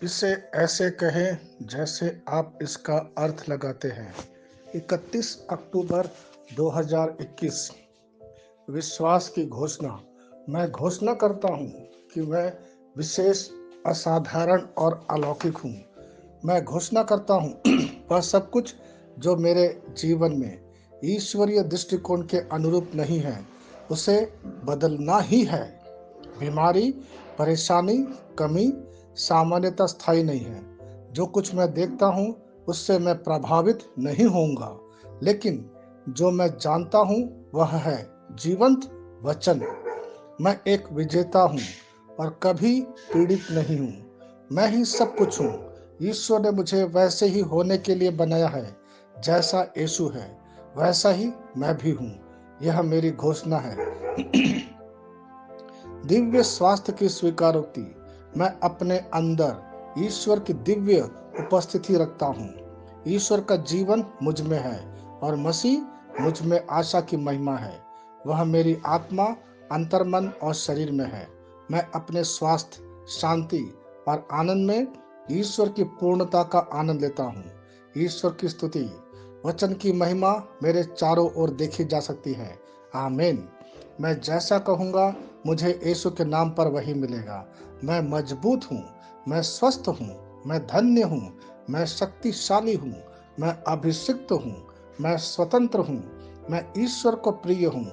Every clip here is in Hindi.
इसे ऐसे कहें जैसे आप इसका अर्थ लगाते हैं। 31 अक्टूबर 2021। विश्वास की घोषणा। मैं घोषणा करता हूँ कि मैं विशेष, असाधारण और अलौकिक हूँ। मैं घोषणा करता हूँ वह सब कुछ जो मेरे जीवन में ईश्वरीय दृष्टिकोण के अनुरूप नहीं है, उसे बदलना ही है। बीमारी, परेशानी, कमी सामान्यतः स्थायी नहीं है। जो कुछ मैं देखता हूँ उससे मैं प्रभावित नहीं होऊंगा, लेकिन जो मैं जानता हूँ वह है जीवंत वचन। मैं एक विजेता हूँ और कभी पीड़ित नहीं हूँ। मैं ही सब कुछ हूँ। ईश्वर ने मुझे वैसे ही होने के लिए बनाया है। जैसा यीशु है वैसा ही मैं भी हूँ। यह मेरी घोषणा है। दिव्य स्वास्थ्य की स्वीकारोक्ति। मैं अपने अंदर ईश्वर की दिव्य उपस्थिति रखता हूँ। ईश्वर का जीवन मुझ में है और मसीह मुझ में आशा की महिमा है। वह मेरी आत्मा, अंतर्मन और शरीर में है। मैं अपने स्वास्थ्य, शांति और आनंद में ईश्वर की पूर्णता का आनंद लेता हूँ। ईश्वर की स्तुति। वचन की महिमा मेरे चारों ओर देखी जा सकती है। आमीन। मैं जैसा कहूँगा मुझे यीशु के नाम पर वही मिलेगा। मैं मजबूत हूँ, मैं स्वस्थ हूँ, मैं धन्य हूँ, मैं शक्तिशाली हूँ, मैं अभिषिक्त हूँ, मैं स्वतंत्र हूँ, मैं ईश्वर को प्रिय हूँ,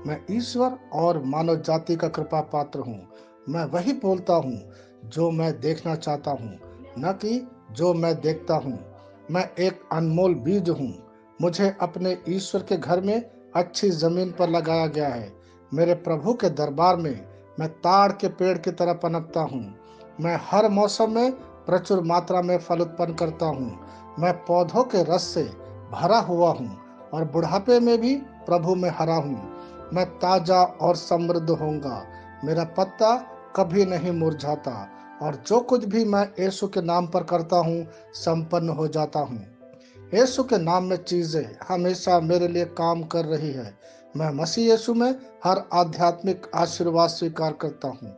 मैं ईश्वर और मानव जाति का कृपा पात्र हूँ। मैं वही बोलता हूँ जो मैं देखना चाहता हूँ, न कि जो मैं देखता हूँ। मैं एक अनमोल बीज हूँ। मुझे अपने ईश्वर के घर में अच्छी जमीन पर लगाया गया है। मेरे प्रभु के दरबार में मैं ताड़ के पेड़ की तरह पनपता हूँ। मैं हर मौसम में प्रचुर मात्रा में फल उत्पन्न करता हूँ। मैं पौधों के रस से भरा हुआ हूँ और बुढ़ापे में भी प्रभु में हरा हूँ। मैं ताजा और समृद्ध होऊंगा। मेरा पत्ता कभी नहीं मुरझाता और जो कुछ भी मैं यीशु के नाम पर करता हूँ संपन्न हो जाता हूँ। यीशु के नाम में चीजें हमेशा मेरे लिए काम कर रही है। मैं मसीह यीशु में हर आध्यात्मिक आशीर्वाद स्वीकार करता हूँ।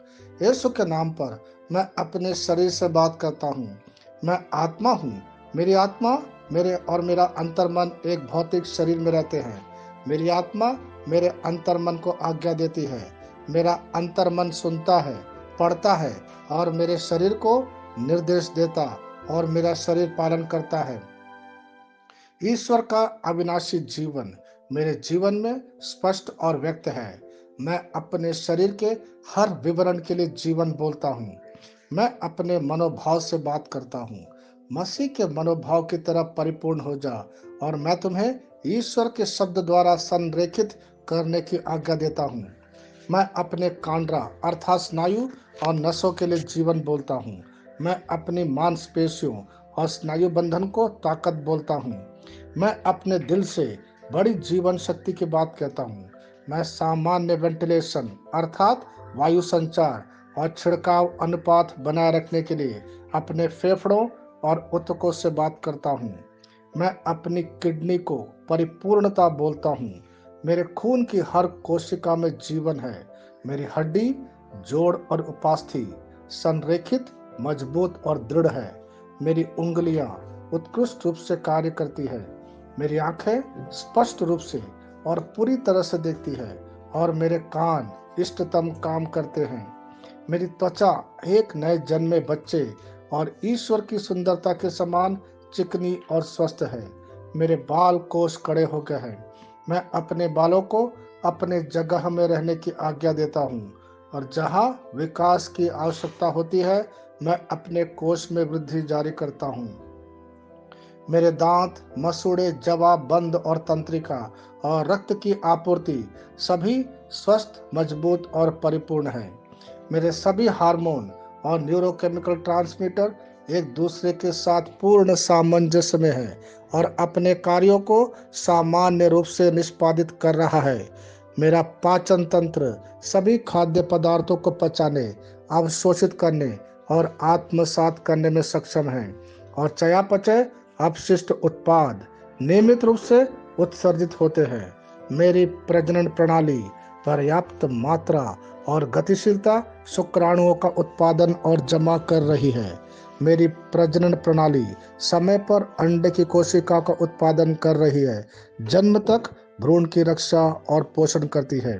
यीशु के नाम पर मैं अपने शरीर से बात करता हूँ। मैं आत्मा हूँ। मेरी आत्मा, मेरे और मेरा अंतर्मन एक भौतिक शरीर में रहते हैं। मेरी आत्मा मेरे अंतर्मन को आज्ञा देती है। मेरा अंतर्मन सुनता है, पढ़ता है और मेरे शरीर को निर्देश देता और मेरा शरीर पालन करता है। ईश्वर का अविनाशी जीवन मेरे जीवन में स्पष्ट और व्यक्त है। मैं अपने शरीर के हर विवरण के लिए जीवन बोलता हूँ। मैं अपने मनोभाव से बात करता हूँ। मसीह के मनोभाव की तरह परिपूर्ण हो जा और मैं तुम्हें ईश्वर के शब्द द्वारा संरेखित करने की आज्ञा देता हूँ। मैं अपने कांड्रा अर्थात स्नायु और नसों के लिए जीवन बोलता हूँ। मैं अपनी मांसपेशियों और स्नायु बंधन को ताकत बोलता हूँ। मैं अपने दिल से बड़ी जीवन शक्ति की बात कहता हूँ। मैं सामान्य वेंटिलेशन अर्थात वायु संचार और छिड़काव अनुपात बनाए रखने के लिए अपने फेफड़ों और ऊतकों से बात करता हूँ। मैं अपनी किडनी को परिपूर्णता बोलता हूँ। मेरे खून की हर कोशिका में जीवन है। मेरी हड्डी, जोड़ और उपास्थि संरेखित, मजबूत और दृढ़ है। मेरी उंगलियां उत्कृष्ट रूप से कार्य करती है। मेरी आंखें स्पष्ट रूप से और पूरी तरह से देखती है और मेरे कान इष्टतम काम करते हैं। मेरी त्वचा एक नए जन्मे बच्चे और ईश्वर की सुंदरता के समान चिकनी और स्वस्थ है। मेरे बाल कोष कड़े हो गए हैं। मैं अपने बालों को अपने जगह में रहने की आज्ञा देता हूँ और जहाँ विकास की आवश्यकता होती है मैं अपने कोष में वृद्धि जारी करता हूँ। मेरे दांत, मसूड़े, जवा, बंद और तंत्रिका और रक्त की आपूर्ति सभी स्वस्थ, मजबूत और परिपूर्ण है। मेरे सभी हार्मोन और न्यूरोकेमिकल ट्रांसमीटर एक दूसरे के साथ पूर्ण सामंजस्य में है और अपने कार्यों को सामान्य रूप से निष्पादित कर रहा है। मेरा पाचन तंत्र सभी खाद्य पदार्थों को पचाने, अवशोषित करने और आत्मसात करने में सक्षम है और चयापचय अपशिष्ट उत्पाद नियमित रूप से उत्सर्जित होते हैं। मेरी प्रजनन प्रणाली पर्याप्त मात्रा और गतिशीलता शुक्राणुओं का उत्पादन और जमा कर रही है। मेरी प्रजनन प्रणाली समय पर अंडे की कोशिका का उत्पादन कर रही है, जन्म तक भ्रूण की रक्षा और पोषण करती है।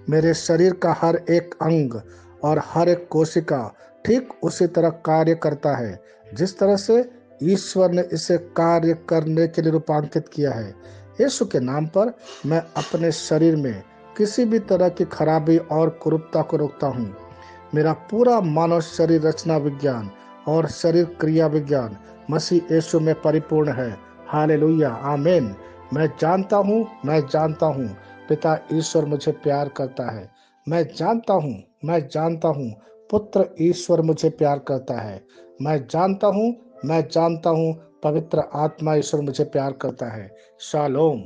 मेरे शरीर का हर एक अंग और हर एक कोशिका ठीक उसी तरह कार्य करता है जिस तरह से ईश्वर ने इसे कार्य करने के लिए रूपांकित किया है। यीशु के नाम पर मैं अपने शरीर में किसी भी तरह की खराबी और कुरूपता को रोकता हूँ। मेरा पूरा मानव शरीर रचना विज्ञान और शरीर क्रिया विज्ञान मसीह यीशु में परिपूर्ण है। हालेलुया, आमीन। मैं जानता हूँ पिता ईश्वर मुझे प्यार करता है। मैं जानता हूँ पुत्र ईश्वर मुझे प्यार करता है। मैं जानता हूँ पवित्र आत्मा ईश्वर मुझे प्यार करता है। शालोम।